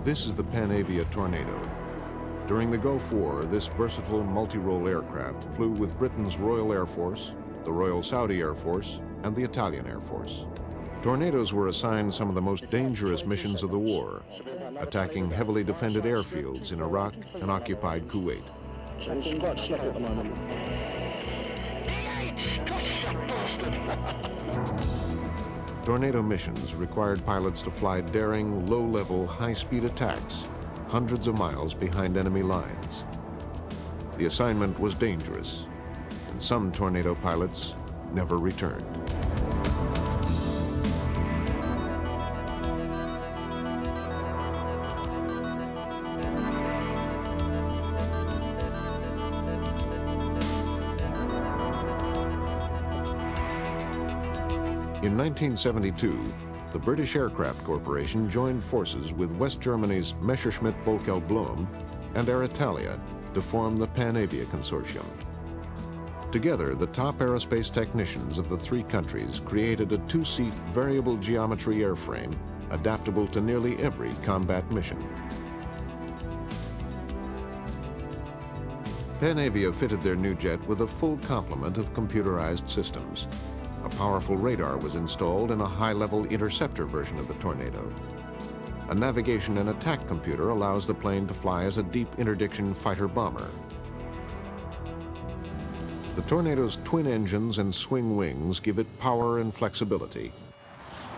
This is the Panavia Tornado. During the Gulf War, this versatile multi-role aircraft flew with Britain's Royal Air Force, the Royal Saudi Air Force, and the Italian Air Force. Tornadoes were assigned some of the most dangerous missions of the war, attacking heavily defended airfields in Iraq and occupied Kuwait. Tornado missions required pilots to fly daring, low-level, high-speed attacks hundreds of miles behind enemy lines. The assignment was dangerous, and some tornado pilots never returned. In 1972, the British Aircraft Corporation joined forces with West Germany's Messerschmitt Bölkel-Blohm and Air Italia to form the Panavia Consortium. Together, the top aerospace technicians of the three countries created a two-seat variable geometry airframe adaptable to nearly every combat mission. Panavia fitted their new jet with a full complement of computerized systems. A powerful radar was installed in a high-level interceptor version of the Tornado. A navigation and attack computer allows the plane to fly as a deep interdiction fighter-bomber. The Tornado's twin engines and swing wings give it power and flexibility.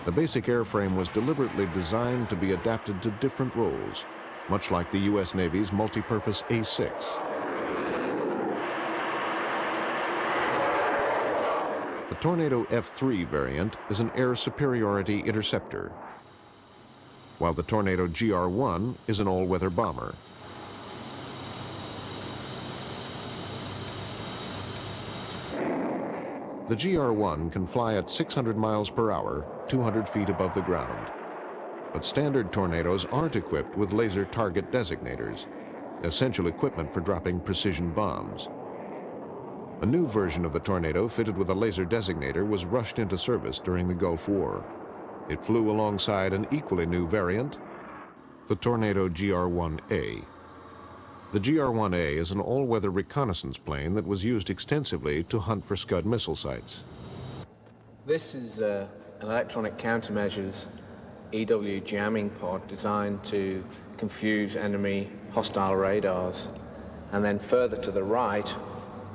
The basic airframe was deliberately designed to be adapted to different roles, much like the U.S. Navy's multi-purpose A6. The Tornado F3 variant is an air superiority interceptor, while the Tornado GR1 is an all-weather bomber. The GR1 can fly at 600 miles per hour, 200 feet above the ground. But standard Tornadoes aren't equipped with laser target designators, essential equipment for dropping precision bombs. A new version of the Tornado fitted with a laser designator was rushed into service during the Gulf War. It flew alongside an equally new variant, the Tornado GR1A. The GR1A is an all-weather reconnaissance plane that was used extensively to hunt for Scud missile sites. This is an electronic countermeasures EW jamming pod designed to confuse enemy hostile radars. And then further to the right,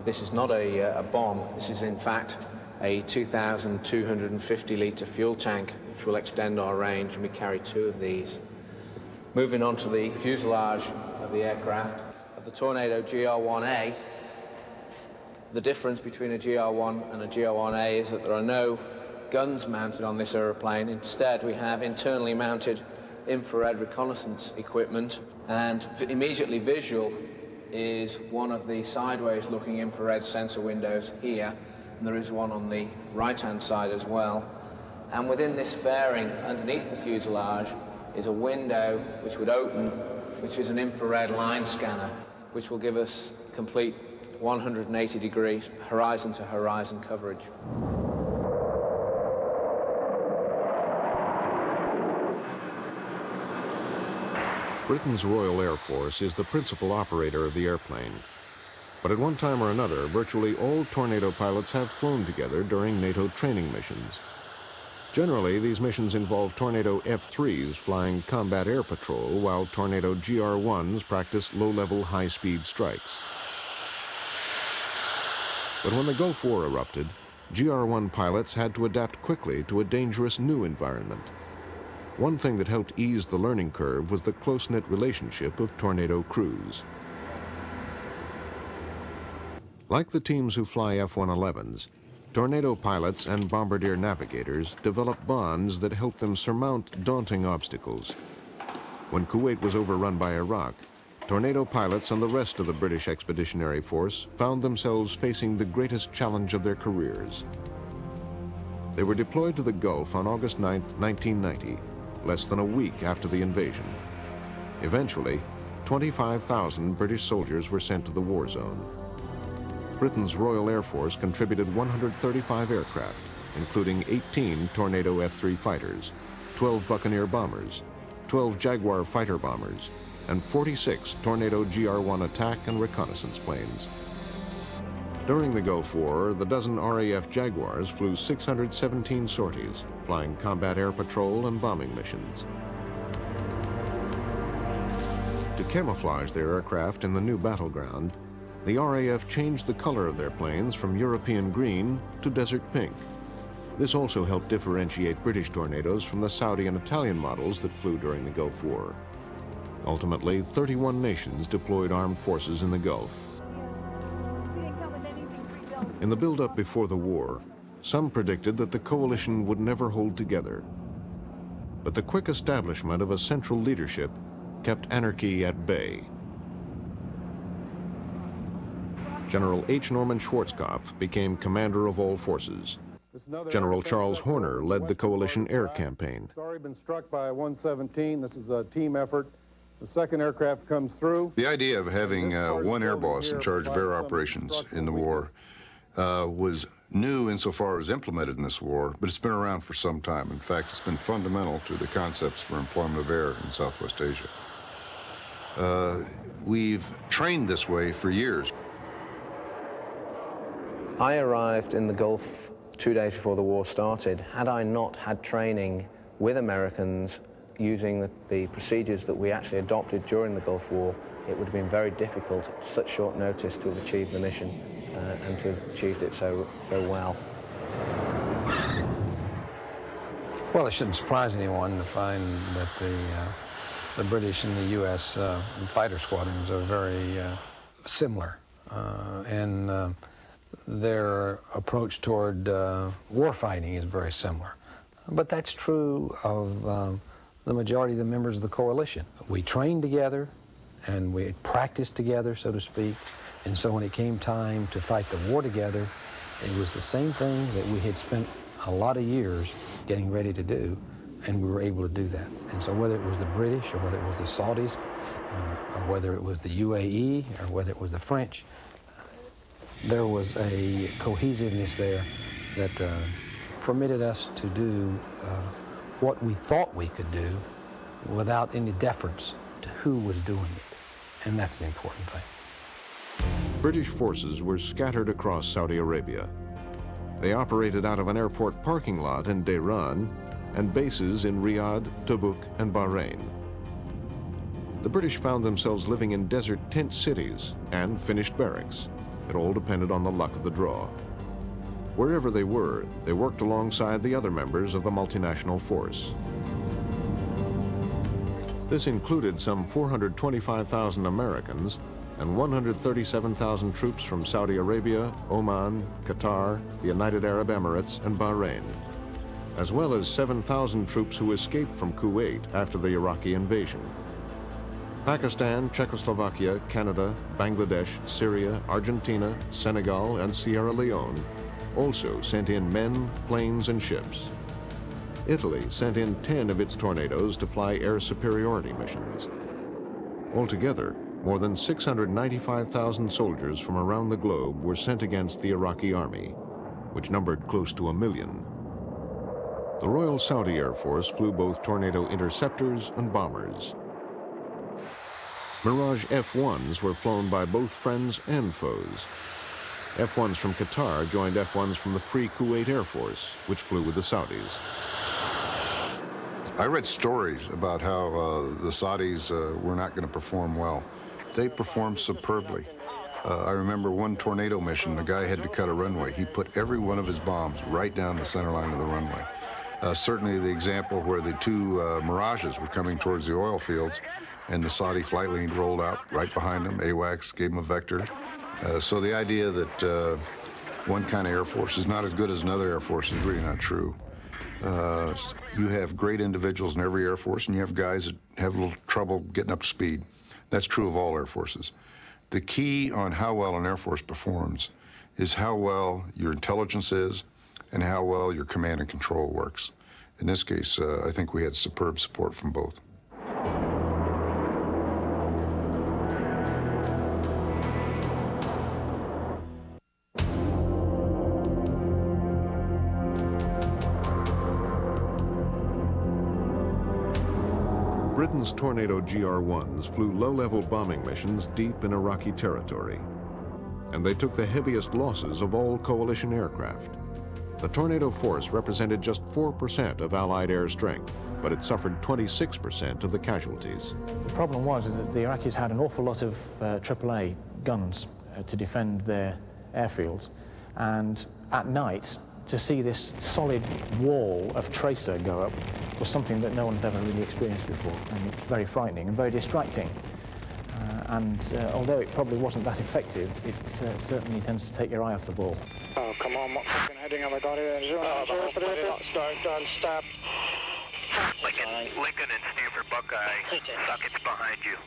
this is not a bomb. This is in fact a 2,250-litre fuel tank, which will extend our range, and we carry two of these. Moving on to the fuselage of the aircraft, of the Tornado GR1A, the difference between a GR1 and a GR1A is that there are no guns mounted on this aeroplane. Instead, we have internally mounted infrared reconnaissance equipment, and immediately visual is one of the sideways looking infrared sensor windows here, and there is one on the right-hand side as well. And within this fairing, underneath the fuselage, is a window which would open, which is an infrared line scanner, which will give us complete 180 degrees horizon to horizon coverage. Britain's Royal Air Force is the principal operator of the airplane. But at one time or another, virtually all Tornado pilots have flown together during NATO training missions. Generally, these missions involve Tornado F3s flying combat air patrol, while Tornado GR1s practice low-level, high-speed strikes. But when the Gulf War erupted, GR1 pilots had to adapt quickly to a dangerous new environment. One thing that helped ease the learning curve was the close-knit relationship of Tornado crews. Like the teams who fly F-111s, Tornado pilots and bombardier navigators develop bonds that help them surmount daunting obstacles. When Kuwait was overrun by Iraq, Tornado pilots and the rest of the British Expeditionary Force found themselves facing the greatest challenge of their careers. They were deployed to the Gulf on August 9, 1990, less than a week after the invasion. Eventually, 25,000 British soldiers were sent to the war zone. Britain's Royal Air Force contributed 135 aircraft, including 18 Tornado F-3 fighters, 12 Buccaneer bombers, 12 Jaguar fighter bombers, and 46 Tornado GR-1 attack and reconnaissance planes. During the Gulf War, the dozen RAF Jaguars flew 617 sorties, flying combat air patrol and bombing missions. To camouflage their aircraft in the new battleground, the RAF changed the color of their planes from European green to desert pink. This also helped differentiate British Tornadoes from the Saudi and Italian models that flew during the Gulf War. Ultimately, 31 nations deployed armed forces in the Gulf. In the build-up before the war, some predicted that the coalition would never hold together. But the quick establishment of a central leadership kept anarchy at bay. General H. Norman Schwarzkopf became commander of all forces. General Charles Horner led the coalition air campaign. It's already been struck by a 117. This is a team effort. The second aircraft comes through. The idea of having one air boss in charge of air operations in the war was new insofar as implemented in this war, but it's been around for some time. In fact, it's been fundamental to the concepts for employment of air in Southwest Asia. We've trained this way for years. I arrived in the Gulf 2 days before the war started. Had I not had training with Americans using the procedures that we actually adopted during the Gulf War, it would have been very difficult at such short notice to have achieved the mission and to have achieved it so well. Well, it shouldn't surprise anyone to find that the British and the U.S. Fighter squadrons are very similar, and their approach toward warfighting is very similar. But that's true of the majority of the members of the coalition. We trained together, and we practiced together, so to speak, and so when it came time to fight the war together, it was the same thing that we had spent a lot of years getting ready to do, and we were able to do that. And so whether it was the British, or whether it was the Saudis, or whether it was the UAE, or whether it was the French, there was a cohesiveness there that permitted us to do what we thought we could do without any deference to who was doing it. And that's the important thing. British forces were scattered across Saudi Arabia. They operated out of an airport parking lot in Tehran and bases in Riyadh, Tabuk, and Bahrain. The British found themselves living in desert tent cities and finished barracks. It all depended on the luck of the draw. Wherever they were, they worked alongside the other members of the multinational force. This included some 425,000 Americans and 137,000 troops from Saudi Arabia, Oman, Qatar, the United Arab Emirates, and Bahrain, as well as 7,000 troops who escaped from Kuwait after the Iraqi invasion. Pakistan, Czechoslovakia, Canada, Bangladesh, Syria, Argentina, Senegal, and Sierra Leone also sent in men, planes, and ships. Italy sent in 10 of its Tornadoes to fly air superiority missions. Altogether, more than 695,000 soldiers from around the globe were sent against the Iraqi army, which numbered close to 1 million. The Royal Saudi Air Force flew both Tornado interceptors and bombers. Mirage F-1s were flown by both friends and foes. F-1s from Qatar joined F-1s from the Free Kuwait Air Force, which flew with the Saudis. I read stories about how the Saudis were not going to perform well. They performed superbly. I remember one tornado mission, the guy had to cut a runway. He put every one of his bombs right down the center line of the runway. Certainly the example where the two Mirages were coming towards the oil fields and the Saudi flight lead rolled out right behind them. AWACS gave them a vector. So the idea that one kind of Air Force is not as good as another Air Force is really not true. You have great individuals in every Air Force, and you have guys that have a little trouble getting up to speed. That's true of all Air Forces. The key on how well an Air Force performs is how well your intelligence is and how well your command and control works. In this case, I think we had superb support from both. Britain's Tornado GR-1s flew low-level bombing missions deep in Iraqi territory, and they took the heaviest losses of all coalition aircraft. The Tornado force represented just 4% of Allied air strength, but it suffered 26% of the casualties. The problem was that the Iraqis had an awful lot of AAA guns to defend their airfields, and at night, to see this solid wall of tracer go up was something that no one had ever really experienced before, and it was very frightening and very distracting. Although it probably wasn't that effective, it certainly tends to take your eye off the ball. Oh, come on, what fucking heading have I got here? Don't stop. Lincoln and Stanford Buckeye, buckets behind you.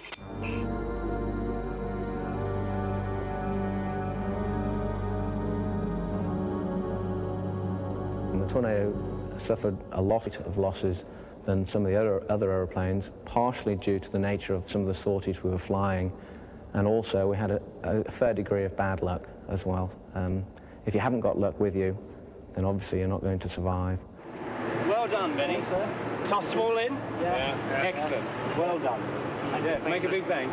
The Tornado suffered a lot of losses than some of the other aeroplanes, partially due to the nature of some of the sorties we were flying, and also we had a fair degree of bad luck as well. If you haven't got luck with you, then obviously you're not going to survive. Well done, Benny. Toss them all in? Yeah. Excellent. Well done. Yeah, make a big bang.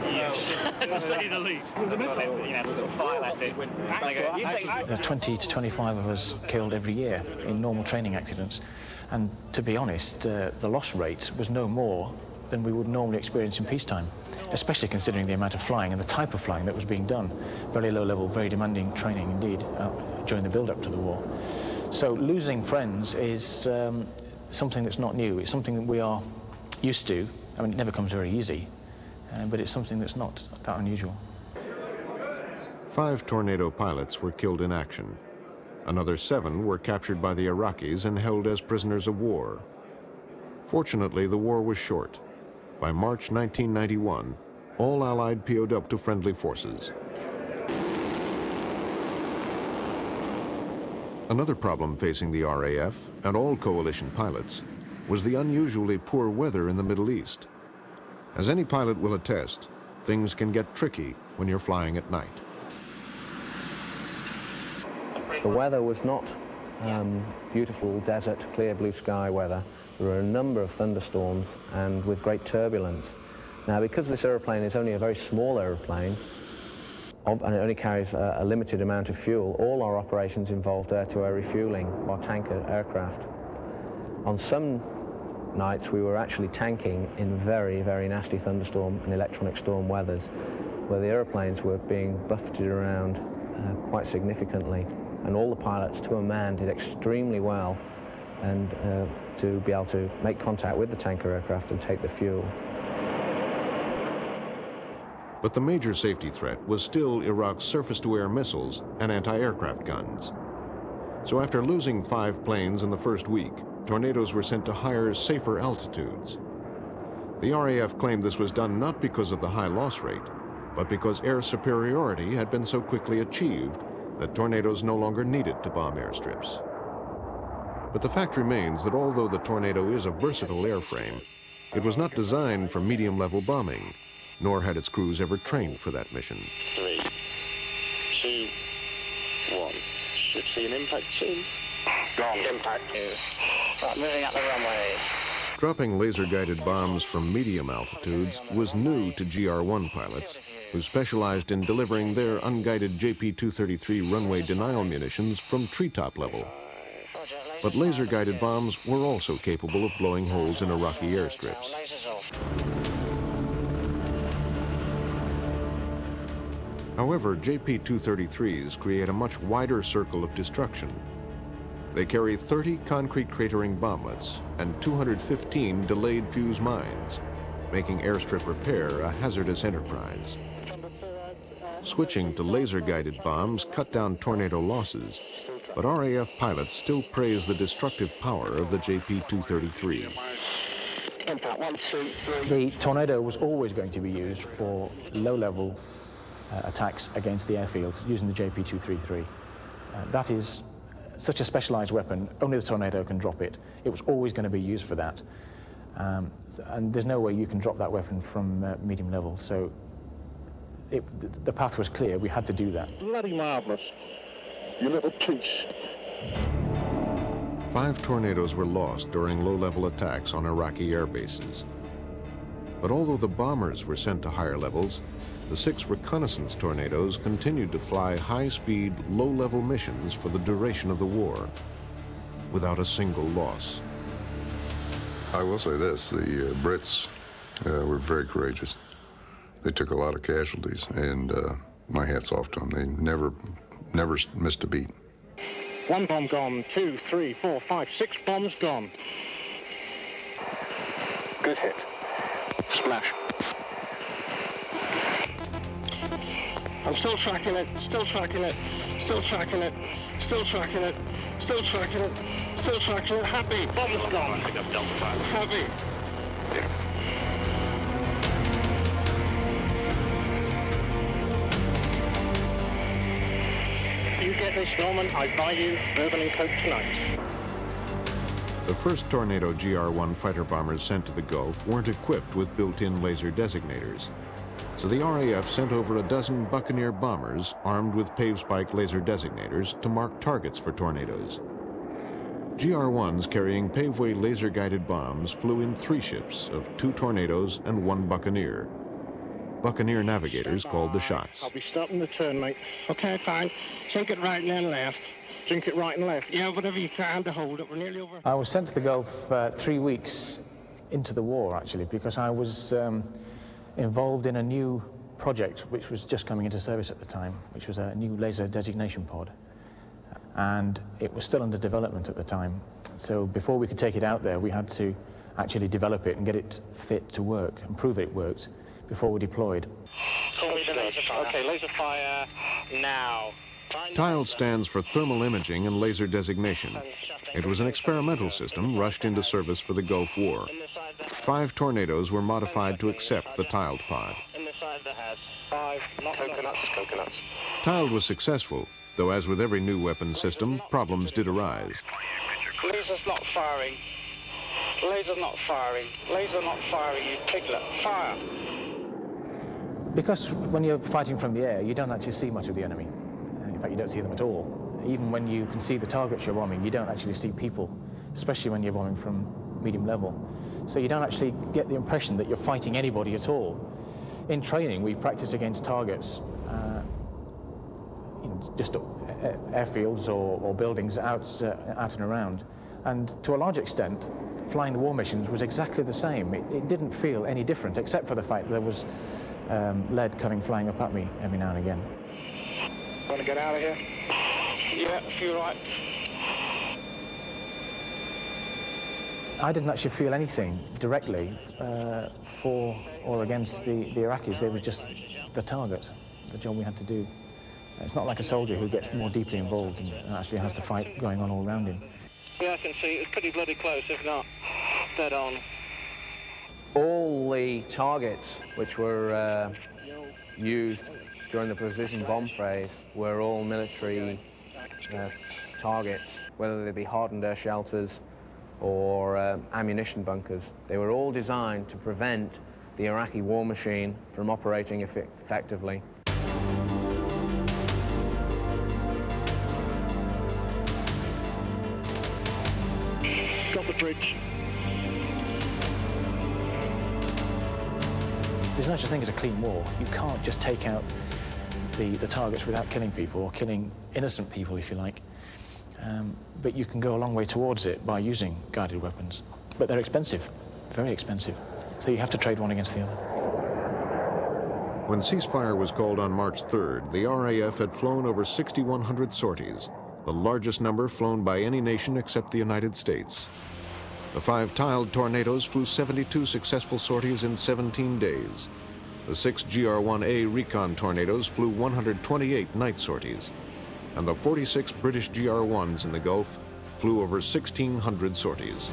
Yes, to say the least. It was a missile. You know, fire at it. 20 to 25 of us killed every year in normal training accidents. And to be honest, the loss rate was no more than we would normally experience in peacetime, especially considering the amount of flying and the type of flying that was being done. Very low level, very demanding training indeed during the build-up to the war. So losing friends is something that's not new. It's something that we are used to. I mean, it never comes very easy, but it's something that's not that unusual. 5 Tornado pilots were killed in action. Another 7 were captured by the Iraqis and held as prisoners of war. Fortunately, the war was short. By March 1991, all Allied PO'd up to friendly forces. Another problem facing the RAF and all coalition pilots was the unusually poor weather in the Middle East. As any pilot will attest, things can get tricky when you're flying at night. The weather was not beautiful desert, clear blue sky weather. There were a number of thunderstorms and with great turbulence. Now, because this aeroplane is only a very small aeroplane, and it only carries a limited amount of fuel, all our operations involved air-to-air refueling or tanker aircraft. On some nights, we were actually tanking in very, very nasty thunderstorm and electronic storm weathers, where the aeroplanes were being buffeted around quite significantly. And all the pilots, to a man, did extremely well and to be able to make contact with the tanker aircraft and take the fuel. But the major safety threat was still Iraq's surface-to-air missiles and anti-aircraft guns. So after losing 5 planes in the first week, Tornadoes were sent to higher, safer altitudes. The RAF claimed this was done not because of the high loss rate, but because air superiority had been so quickly achieved that Tornadoes no longer needed to bomb airstrips. But the fact remains that although the Tornado is a versatile airframe, it was not designed for medium-level bombing, nor had its crews ever trained for that mission. 3, 2, 1. Should see an impact soon. Wrong. Impact is. Right, moving up the runway. Dropping laser-guided bombs from medium altitudes was new to GR-1 pilots, who specialized in delivering their unguided JP-233 runway denial munitions from treetop level. But laser-guided bombs were also capable of blowing holes in Iraqi airstrips. However, JP-233s create a much wider circle of destruction. They carry 30 concrete cratering bomblets and 215 delayed fuse mines, making airstrip repair a hazardous enterprise. Switching to laser-guided bombs cut down Tornado losses, but RAF pilots still praise the destructive power of the JP-233. The Tornado was always going to be used for low-level attacks against the airfields using the JP-233. That is such a specialized weapon, only the Tornado can drop it. It was always going to be used for that. And there's no way you can drop that weapon from medium level. So the path was clear. We had to do that. Bloody marvelous. You little piece. 5 Tornadoes were lost during low-level attacks on Iraqi air bases. But although the bombers were sent to higher levels, the 6 reconnaissance Tornadoes continued to fly high-speed, low-level missions for the duration of the war, without a single loss. I will say this, the Brits were very courageous. They took a lot of casualties, and my hat's off to them. They never missed a beat. 1 bomb gone, 2, 3, 4, 5, 6 bombs gone. Good hit. Smash. I'm still tracking it, still tracking it, still tracking it, still tracking it, still tracking it, still tracking it. Happy. Bomb's gone. Happy. You get this, Norman, I buy you bourbon and Coke tonight. The first Tornado GR-1 fighter bombers sent to the Gulf weren't equipped with built-in laser designators. So the RAF sent over a dozen Buccaneer bombers armed with pave-spike laser designators to mark targets for Tornadoes. GR-1s carrying paveway laser-guided bombs flew in 3 ships of 2 Tornadoes and 1 Buccaneer. Buccaneer navigators called the shots. I'll be stopping the turn, mate. Okay, fine. Drink it right and then left. Drink it right and left. Yeah, whatever you can to hold it. We're nearly over. I was sent to the Gulf 3 weeks into the war, actually, because I was involved in a new project which was just coming into service at the time, which was a new laser designation pod. And it was still under development at the time. So before we could take it out there, we had to actually develop it and get it fit to work and prove it worked before we deployed. Okay, laser fire now. TILE stands for Thermal Imaging and Laser Designation. It was an experimental system rushed into service for the Gulf War. 5 Tornadoes were modified to accept the tiled pod. Coconuts. Tiled was successful, though as with every new weapon system, problems did arise. Laser's not firing. Laser's not firing. Laser not firing, you piglet. Fire. Because when you're fighting from the air, you don't actually see much of the enemy. In fact, you don't see them at all. Even when you can see the targets you're bombing, you don't actually see people, especially when you're bombing from medium level. So you don't actually get the impression that you're fighting anybody at all. In training, we practice against targets, just airfields or buildings out and around. And to a large extent, flying the war missions was exactly the same. It didn't feel any different, except for the fact that there was lead coming flying up at me every now and again. Want to get out of here? Yeah, if you're right. I didn't actually feel anything directly for or against the Iraqis. They were just the target, the job we had to do. It's not like a soldier who gets more deeply involved and actually has the fight going on all around him. Yeah, I can see. It's pretty bloody close, if not dead on. All the targets which were used during the precision bomb phase were all military targets, whether they be hardened air shelters or ammunition bunkers. They were all designed to prevent the Iraqi war machine from operating effectively. Got the bridge. There's no such thing as a clean war. You can't just take out the targets without killing people, or killing innocent people, if you like. But you can go a long way towards it by using guided weapons. But they're expensive, very expensive. So you have to trade one against the other. When ceasefire was called on March 3rd, the RAF had flown over 6,100 sorties, the largest number flown by any nation except the United States. The 5 tiled Tornadoes flew 72 successful sorties in 17 days. The 6 GR-1A Recon Tornadoes flew 128 night sorties, and the 46 British GR-1s in the Gulf flew over 1,600 sorties.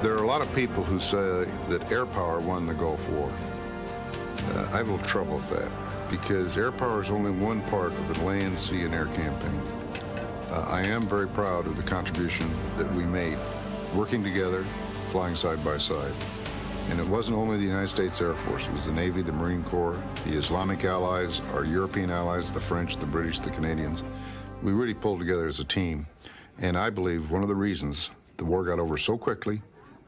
There are a lot of people who say that air power won the Gulf War. I have a little trouble with that, because air power is only one part of a land, sea, and air campaign. I am very proud of the contribution that we made, working together, flying side by side. And it wasn't only the United States Air Force, it was the Navy, the Marine Corps, the Islamic allies, our European allies, the French, the British, the Canadians. We really pulled together as a team. And I believe one of the reasons the war got over so quickly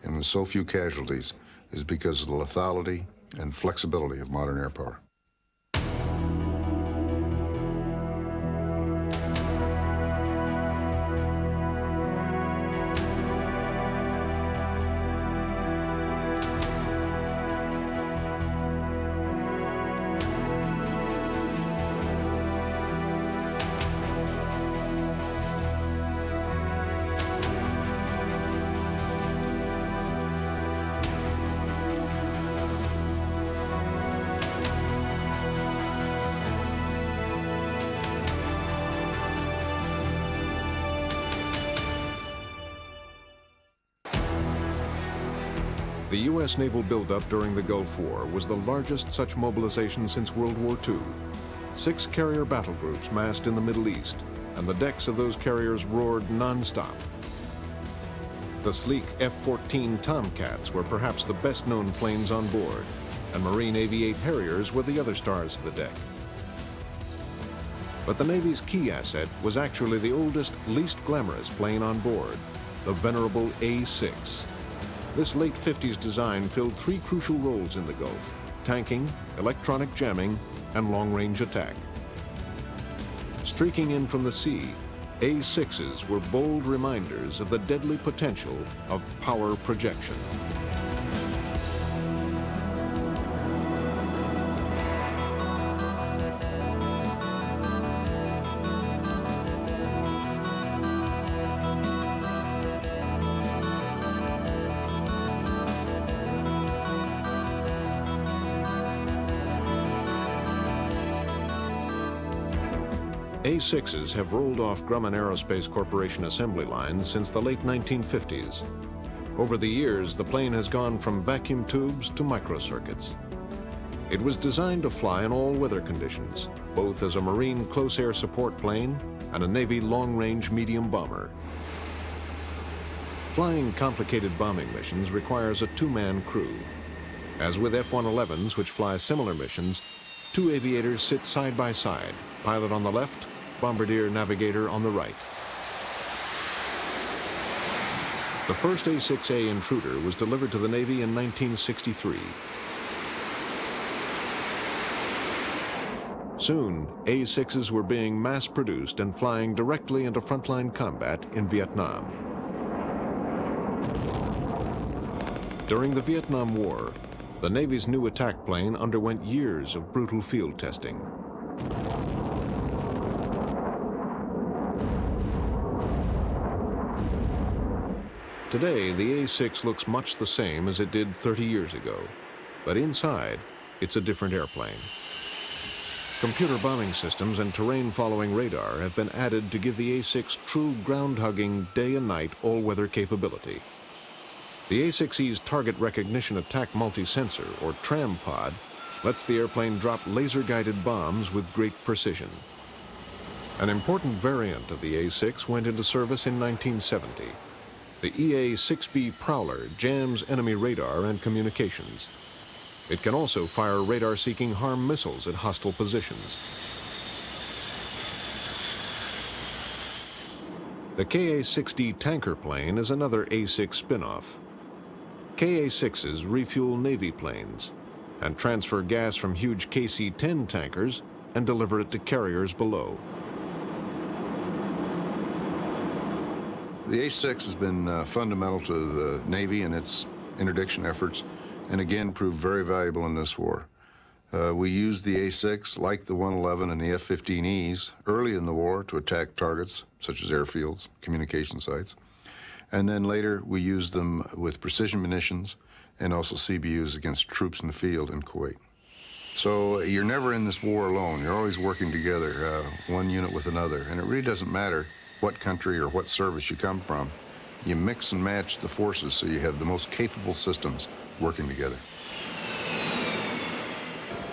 and so few casualties is because of the lethality and flexibility of modern air power. The U.S. naval buildup during the Gulf War was the largest such mobilization since World War II. 6 carrier battle groups massed in the Middle East, and the decks of those carriers roared non-stop. The sleek F-14 Tomcats were perhaps the best-known planes on board, and Marine AV-8 Harriers were the other stars of the deck. But the Navy's key asset was actually the oldest, least glamorous plane on board, the venerable A-6. This late 50s design filled 3 crucial roles in the Gulf: tanking, electronic jamming, and long-range attack. Streaking in from the sea, A-6s were bold reminders of the deadly potential of power projection. A-6s have rolled off Grumman Aerospace Corporation assembly lines since the late 1950s. Over the years, the plane has gone from vacuum tubes to microcircuits. It was designed to fly in all weather conditions, both as a Marine close air support plane and a Navy long-range medium bomber. Flying complicated bombing missions requires a 2-man crew. As with F-111s, which fly similar missions, 2 aviators sit side by side, pilot on the left, bombardier navigator on the right. The first A-6A Intruder was delivered to the Navy in 1963. Soon, A-6s were being mass-produced and flying directly into frontline combat in Vietnam. During the Vietnam War, the Navy's new attack plane underwent years of brutal field testing. Today, the A-6 looks much the same as it did 30 years ago, but inside, it's a different airplane. Computer bombing systems and terrain-following radar have been added to give the A-6 true ground-hugging, day and night, all-weather capability. The A-6E's target recognition attack multi-sensor, or TRAM pod, lets the airplane drop laser-guided bombs with great precision. An important variant of the A-6 went into service in 1970. The EA-6B Prowler jams enemy radar and communications. It can also fire radar-seeking HARM missiles at hostile positions. The KA-6D tanker plane is another A-6 spin-off. KA-6s refuel Navy planes and transfer gas from huge KC-10 tankers and deliver it to carriers below. The A-6 has been fundamental to the Navy and its interdiction efforts, and again proved very valuable in this war. We used the A-6, like the 111 and the F-15Es, early in the war to attack targets such as airfields, communication sites. And then later we used them with precision munitions and also CBUs against troops in the field in Kuwait. So you're never in this war alone. You're always working together, one unit with another. And it really doesn't matter what country or what service you come from. You mix and match the forces so you have the most capable systems working together.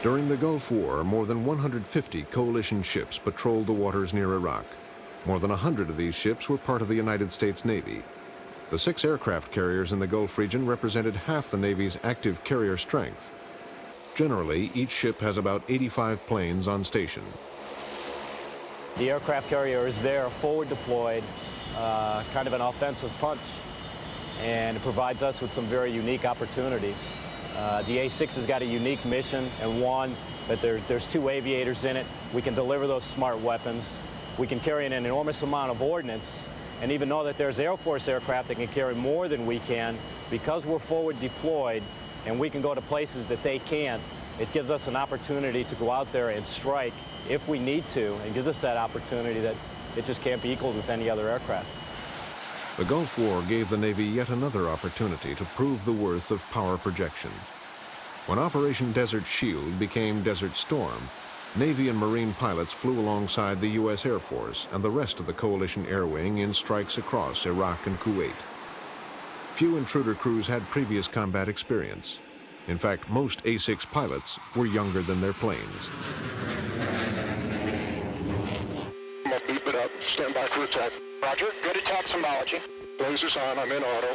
During the Gulf War, more than 150 coalition ships patrolled the waters near Iraq. More than 100 of these ships were part of the United States Navy. The 6 aircraft carriers in the Gulf region represented half the Navy's active carrier strength. Generally, each ship has about 85 planes on station. The aircraft carrier is there, forward deployed, kind of an offensive punch. and it provides us with some very unique opportunities. The A6 has got a unique mission, and one, that there's 2 aviators in it. We can deliver those smart weapons. We can carry an enormous amount of ordnance, and even know that there's Air Force aircraft that can carry more than we can. Because we're forward deployed and we can go to places that they can't, it gives us an opportunity to go out there and strike if we need to, and gives us that opportunity that it just can't be equaled with any other aircraft. The Gulf War gave the Navy yet another opportunity to prove the worth of power projection. When Operation Desert Shield became Desert Storm, Navy and Marine pilots flew alongside the U.S. Air Force and the rest of the coalition air wing in strikes across Iraq and Kuwait. Few intruder crews had previous combat experience. In fact, most A6 pilots were younger than their planes. I'm gonna beep it up. Stand by for attack. Roger. Good attack symbology. Lasers on. I'm in auto.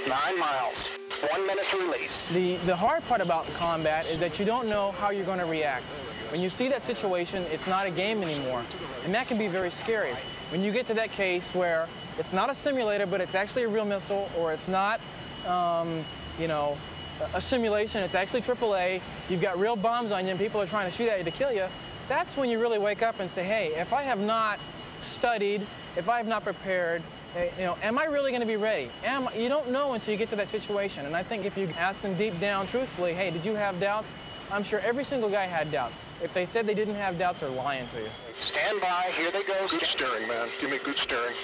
9 miles. 1 minute to release. The hard part about combat is that you don't know how you're going to react. When you see that situation, it's not a game anymore, and that can be very scary. When you get to that case where it's not a simulator, but it's actually a real missile, or it's not, you know, a simulation, it's actually AAA, you've got real bombs on you and people are trying to shoot at you to kill you, that's when you really wake up and say, hey, if I have not studied, if I have not prepared, you know, am I really going to be ready? You don't know until you get to that situation. And I think if you ask them deep down truthfully, hey, did you have doubts? I'm sure every single guy had doubts. If they said they didn't have doubts, they're lying to you. Stand by. Here they go. Good steering, man. Give me good steering.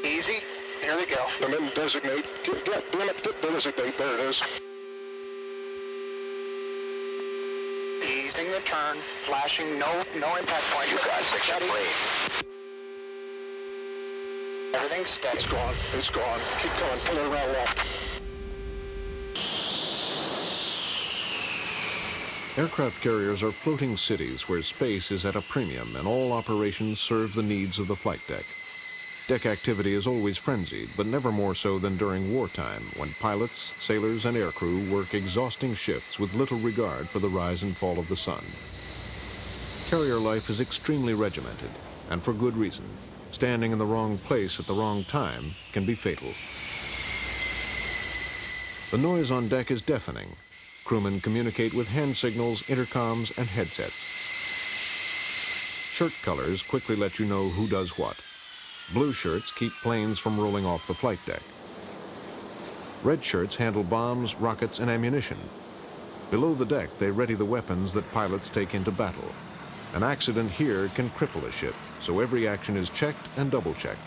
Easy. Here they go. I'm in designate. Get designate. There it is. Easing the turn. Flashing. No impact point. You guys, steady. Everything's steady. It's gone. It's gone. Keep going. Pull it around left. Aircraft carriers are floating cities where space is at a premium and all operations serve the needs of the flight deck. Deck activity is always frenzied, but never more so than during wartime, when pilots, sailors, and aircrew work exhausting shifts with little regard for the rise and fall of the sun. Carrier life is extremely regimented, and for good reason. Standing in the wrong place at the wrong time can be fatal. The noise on deck is deafening. Crewmen communicate with hand signals, intercoms, and headsets. Shirt colors quickly let you know who does what. Blue shirts keep planes from rolling off the flight deck. Red shirts handle bombs, rockets, and ammunition. Below the deck, they ready the weapons that pilots take into battle. An accident here can cripple a ship, so every action is checked and double-checked.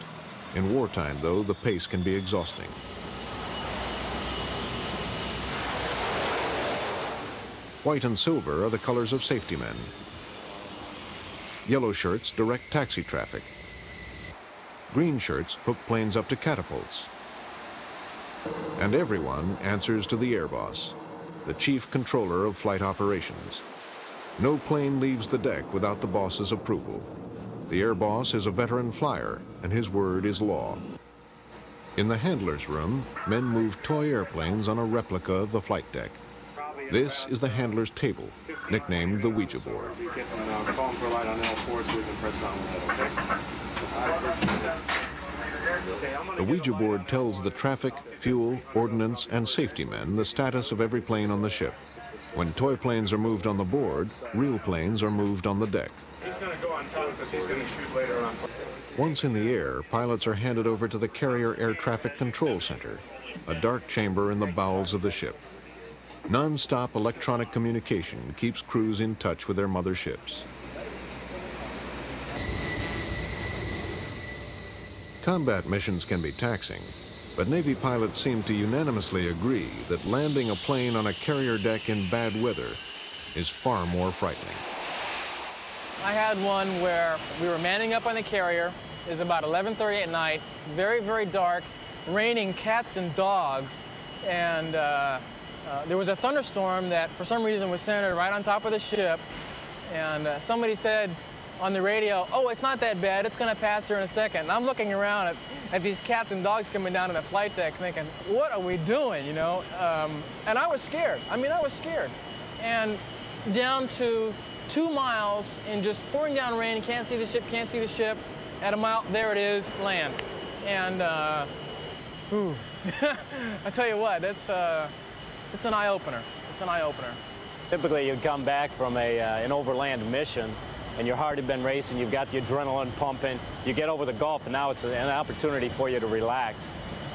In wartime, though, the pace can be exhausting. White and silver are the colors of safety men. Yellow shirts direct taxi traffic. Green shirts hook planes up to catapults. And everyone answers to the air boss, the chief controller of flight operations. No plane leaves the deck without the boss's approval. The air boss is a veteran flyer, and his word is law. In the handler's room, men move toy airplanes on a replica of the flight deck. This is the handler's table, nicknamed the Ouija board. The Ouija board tells the traffic, fuel, ordnance, and safety men the status of every plane on the ship. When toy planes are moved on the board, real planes are moved on the deck. Once in the air, pilots are handed over to the Carrier Air Traffic Control Center, a dark chamber in the bowels of the ship. Non-stop electronic communication keeps crews in touch with their mother ships. Combat missions can be taxing, but Navy pilots seem to unanimously agree that landing a plane on a carrier deck in bad weather is far more frightening. I had one where we were manning up on the carrier. It was about 11:30 at night, very, very dark, raining cats and dogs, and there was a thunderstorm that for some reason was centered right on top of the ship, and somebody said on the radio, oh, it's not that bad, it's going to pass here in a second. And I'm looking around at these cats and dogs coming down to the flight deck thinking, what are we doing, you know? And I was scared. I mean, I was scared. And down to 2 miles in just pouring down rain, can't see the ship, at a mile, there it is, land. And Ooh. I tell you what, it's an eye-opener. It's an eye-opener. Typically, you'd come back from an overland mission, and your heart had been racing, you've got the adrenaline pumping, you get over the Gulf, and now it's an opportunity for you to relax.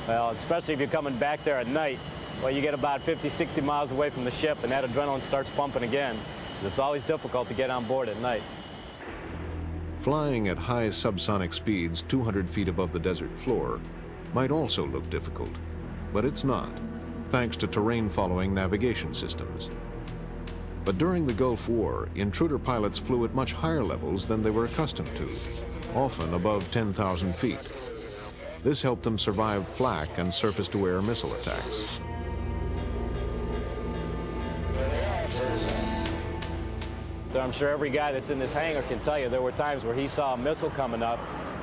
Well, especially if you're coming back there at night, well, you get about 50, 60 miles away from the ship, and that adrenaline starts pumping again. It's always difficult to get on board at night. Flying at high subsonic speeds 200 feet above the desert floor might also look difficult, but it's not, thanks to terrain-following navigation systems. But during the Gulf War, intruder pilots flew at much higher levels than they were accustomed to, often above 10,000 feet. This helped them survive flak and surface-to-air missile attacks. I'm sure every guy that's in this hangar can tell you there were times where he saw a missile coming up,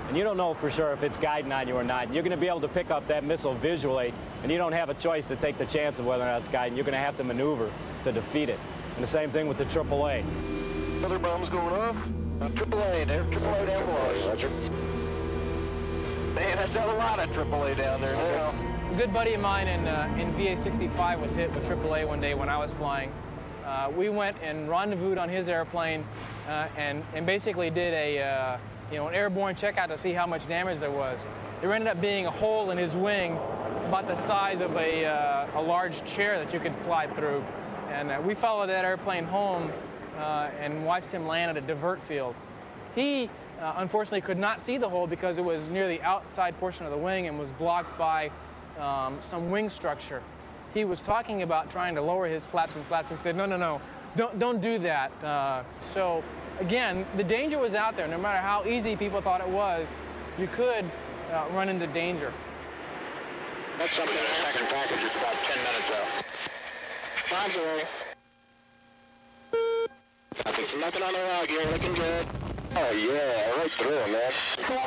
and you don't know for sure if it's guiding on you or not. You're going to be able to pick up that missile visually, and you don't have a choice to take the chance of whether or not it's guiding. You're going to have to maneuver to defeat it. And the same thing with the AAA. Another bomb's going off. AAA there, AAA down below. Roger. Man, that's a lot of AAA down there now. A good buddy of mine in VA-65 was hit with AAA one day when I was flying. We went and rendezvoused on his airplane and basically did an airborne checkout to see how much damage there was. There ended up being a hole in his wing about the size of a large chair that you could slide through. And we followed that airplane home and watched him land at a divert field. He unfortunately could not see the hole because it was near the outside portion of the wing and was blocked by some wing structure. He was talking about trying to lower his flaps and slats. We said, no, don't do that. So again, the danger was out there. No matter how easy people thought it was, you could run into danger. That's something in the second package is about 10 minutes out. Roger. Nothing on the log here, looking good. Oh yeah, right through him, man.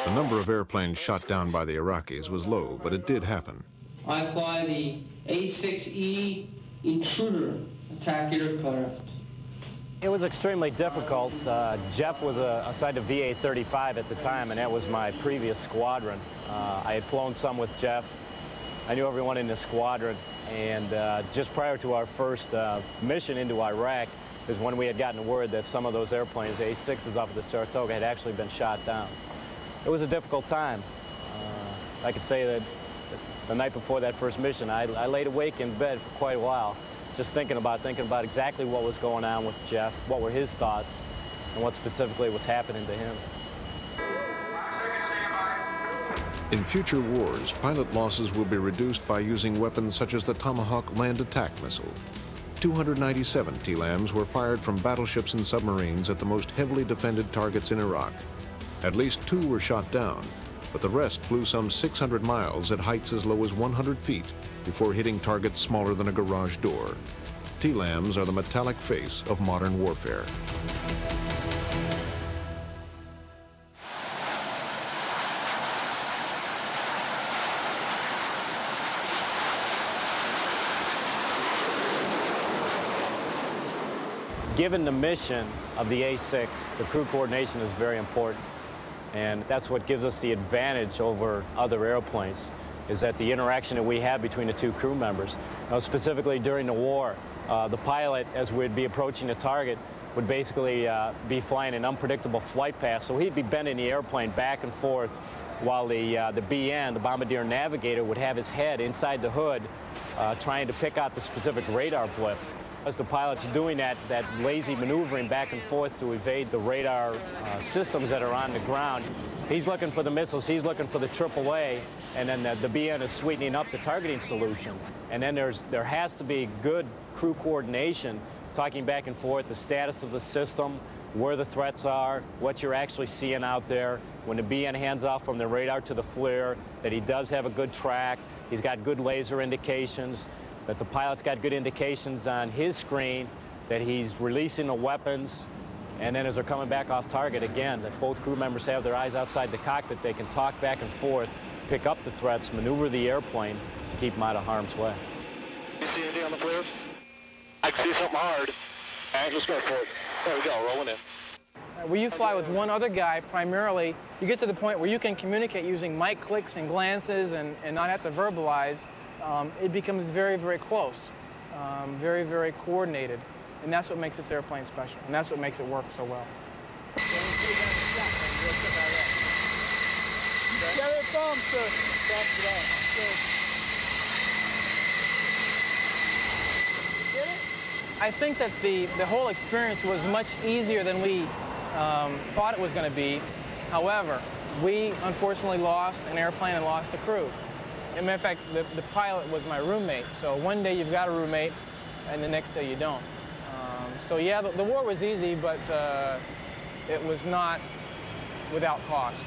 The number of airplanes shot down by the Iraqis was low, but it did happen. I fly the A6E Intruder attack aircraft. It was extremely difficult. Jeff was assigned to VA-35 at the time, and that was my previous squadron. I had flown some with Jeff. I knew everyone in the squadron, and just prior to our first mission into Iraq is when we had gotten word that some of those airplanes, the A6s off of the Saratoga, had actually been shot down. It was a difficult time. I could say that the night before that first mission, I laid awake in bed for quite a while, just thinking about exactly what was going on with Jeff, what were his thoughts, and what specifically was happening to him. In future wars, pilot losses will be reduced by using weapons such as the Tomahawk land attack missile. 297 TLAMs were fired from battleships and submarines at the most heavily defended targets in Iraq. At least 2 were shot down, but the rest flew some 600 miles at heights as low as 100 feet before hitting targets smaller than a garage door. TLAMs are the metallic face of modern warfare. Given the mission of the A6, the crew coordination is very important. And that's what gives us the advantage over other airplanes, is that the interaction that we have between the 2 crew members. Now, specifically during the war, the pilot, as we'd be approaching the target, would basically be flying an unpredictable flight path. So he'd be bending the airplane back and forth while the BN, the Bombardier Navigator, would have his head inside the hood trying to pick out the specific radar blip. As the pilot's doing that lazy maneuvering back and forth to evade the radar systems that are on the ground, he's looking for the missiles, he's looking for the AAA, and then the BN is sweetening up the targeting solution. And then there has to be good crew coordination, talking back and forth, the status of the system, where the threats are, what you're actually seeing out there. When the BN hands off from the radar to the FLIR, that he does have a good track, he's got good laser indications, that the pilot's got good indications on his screen that he's releasing the weapons, and then as they're coming back off target again, that both crew members have their eyes outside the cockpit, they can talk back and forth, pick up the threats, maneuver the airplane to keep them out of harm's way. You see anything on the FLIR? I can see something hard. All right, let's go for it. There we go, rolling in. Where you fly with one other guy, primarily, you get to the point where you can communicate using mic clicks and glances and not have to verbalize. It becomes very, very close, very, very coordinated. And that's what makes this airplane special, and that's what makes it work so well. I think that the whole experience was much easier than we thought it was going to be. However, we unfortunately lost an airplane and lost a crew. As a matter of fact, the pilot was my roommate, so one day you've got a roommate and the next day you don't. So yeah, the war was easy, but it was not without cost.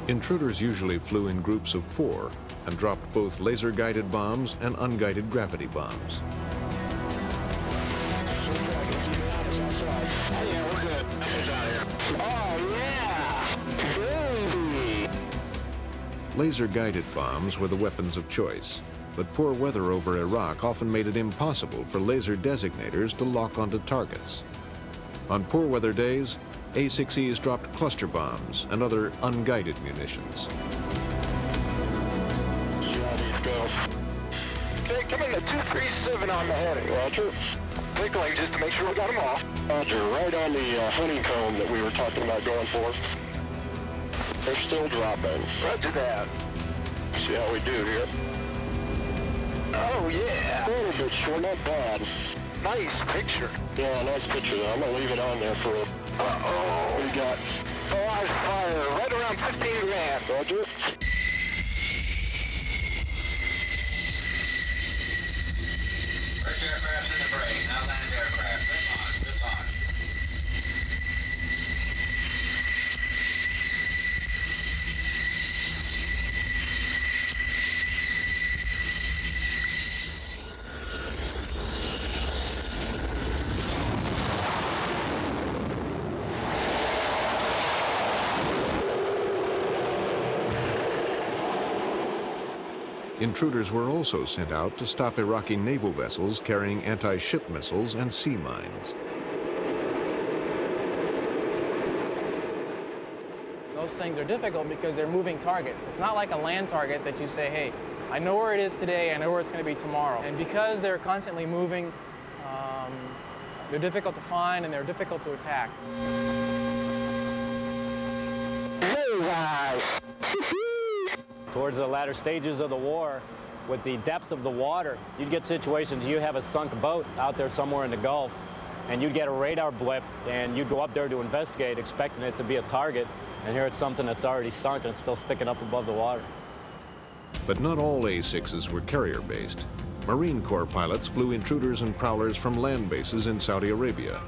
Intruders usually flew in groups of 4 and dropped both laser-guided bombs and unguided gravity bombs. Laser-guided bombs were the weapons of choice, but poor weather over Iraq often made it impossible for laser designators to lock onto targets. On poor weather days, A6Es dropped cluster bombs and other unguided munitions. Okay, come in the 237 on the heading, Roger. Pickling just to make sure we got them off. Roger, right on the honeycomb that we were talking about going for. They're still dropping. Roger that. See how we do here. Oh, yeah. A little bit short, not bad. Nice picture. Yeah, nice picture, though. I'm going to leave it on there for a... Uh-oh. What do you got? Barrage fire, right around 15 grand. Roger. First aircraft in the break. Now land aircraft. Good launch. Intruders were also sent out to stop Iraqi naval vessels carrying anti-ship missiles and sea mines. Those things are difficult because they're moving targets. It's not like a land target that you say, hey, I know where it is today, I know where it's going to be tomorrow. And because they're constantly moving, they're difficult to find and they're difficult to attack. Towards the latter stages of the war, with the depth of the water, you'd get situations, you have a sunk boat out there somewhere in the Gulf, and you'd get a radar blip, and you'd go up there to investigate, expecting it to be a target, and here it's something that's already sunk and it's still sticking up above the water. But not all A6s were carrier-based. Marine Corps pilots flew intruders and prowlers from land bases in Saudi Arabia.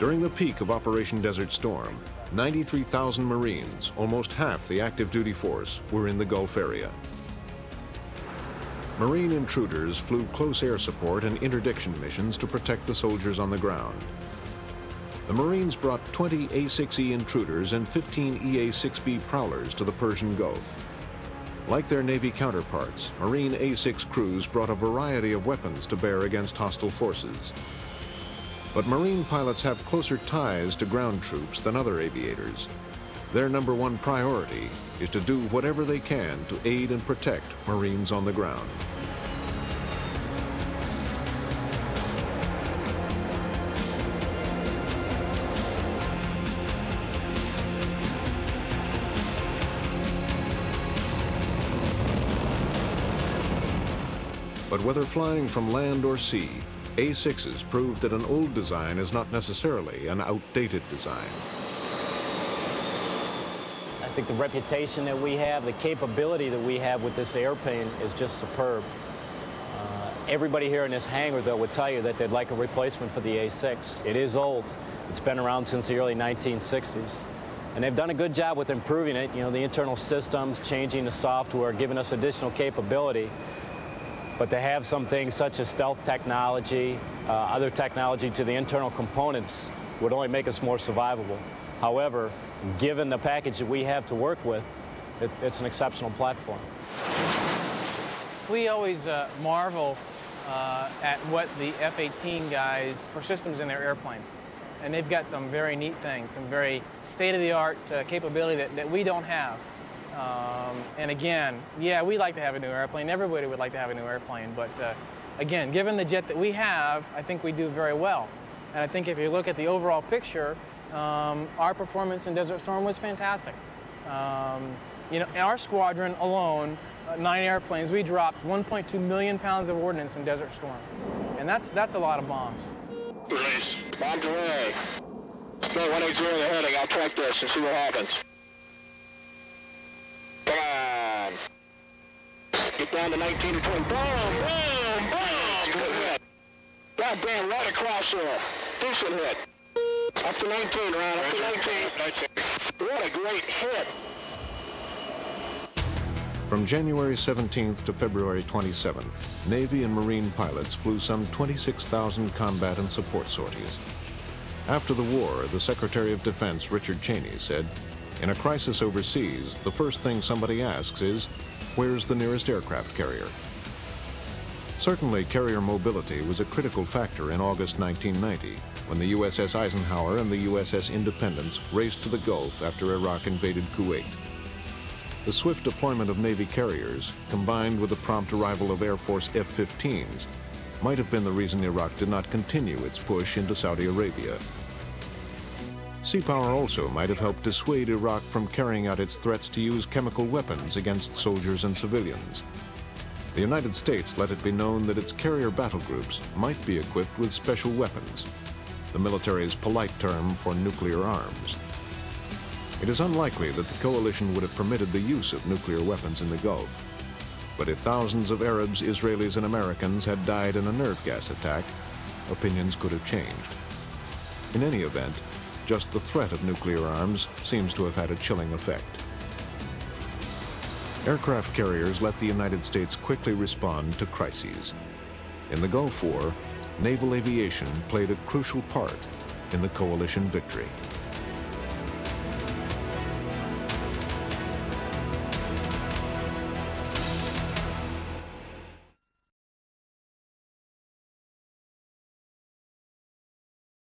During the peak of Operation Desert Storm, 93,000 Marines, almost half the active duty force, were in the Gulf area. Marine intruders flew close air support and interdiction missions to protect the soldiers on the ground. The Marines brought 20 A6E intruders and 15 EA-6B prowlers to the Persian Gulf. Like their Navy counterparts, Marine A6 crews brought a variety of weapons to bear against hostile forces. But Marine pilots have closer ties to ground troops than other aviators. Their #1 priority is to do whatever they can to aid and protect Marines on the ground. But whether flying from land or sea, A6s proved that an old design is not necessarily an outdated design. I think the reputation that we have, the capability that we have with this airplane is just superb. Everybody here in this hangar, though, would tell you that they'd like a replacement for the A6. It is old. It's been around since the early 1960s. And they've done a good job with improving it, you know, the internal systems, changing the software, giving us additional capability. But to have some things such as stealth technology, other technology to the internal components would only make us more survivable. However, given the package that we have to work with, it's an exceptional platform. We always marvel at what the F-18 guys for systems in their airplane. and they've got some very neat things, some very state-of-the-art capability that we don't have. And again, yeah, we like to have a new airplane. Everybody would like to have a new airplane, but again, given the jet that we have, I think we do very well. And I think if you look at the overall picture, our performance in Desert Storm was fantastic. You know, in our squadron alone, 9 airplanes, we dropped 1.2 million pounds of ordnance in Desert Storm. And that's a lot of bombs. Release. Bombs away. Go 180 the heading. I'll track this and see what happens. Come on. Get down to 19 or 20. Boom, boom, boom. Good hit. God damn, right across there. Decent hit. Up to 19, Ron. Up to 19. What a great hit. From January 17th to February 27th, Navy and Marine pilots flew some 26,000 combat and support sorties. After the war, the Secretary of Defense, Richard Cheney, said, "In a crisis overseas, the first thing somebody asks is, where's the nearest aircraft carrier?" Certainly, carrier mobility was a critical factor in August 1990, when the USS Eisenhower and the USS Independence raced to the Gulf after Iraq invaded Kuwait. The swift deployment of Navy carriers, combined with the prompt arrival of Air Force F-15s, might have been the reason Iraq did not continue its push into Saudi Arabia. Sea power also might have helped dissuade Iraq from carrying out its threats to use chemical weapons against soldiers and civilians. The United States let it be known that its carrier battle groups might be equipped with special weapons, the military's polite term for nuclear arms. It is unlikely that the coalition would have permitted the use of nuclear weapons in the Gulf. But if thousands of Arabs, Israelis, and Americans had died in a nerve gas attack, opinions could have changed. In any event, just the threat of nuclear arms seems to have had a chilling effect. Aircraft carriers let the United States quickly respond to crises. In the Gulf War, naval aviation played a crucial part in the coalition victory.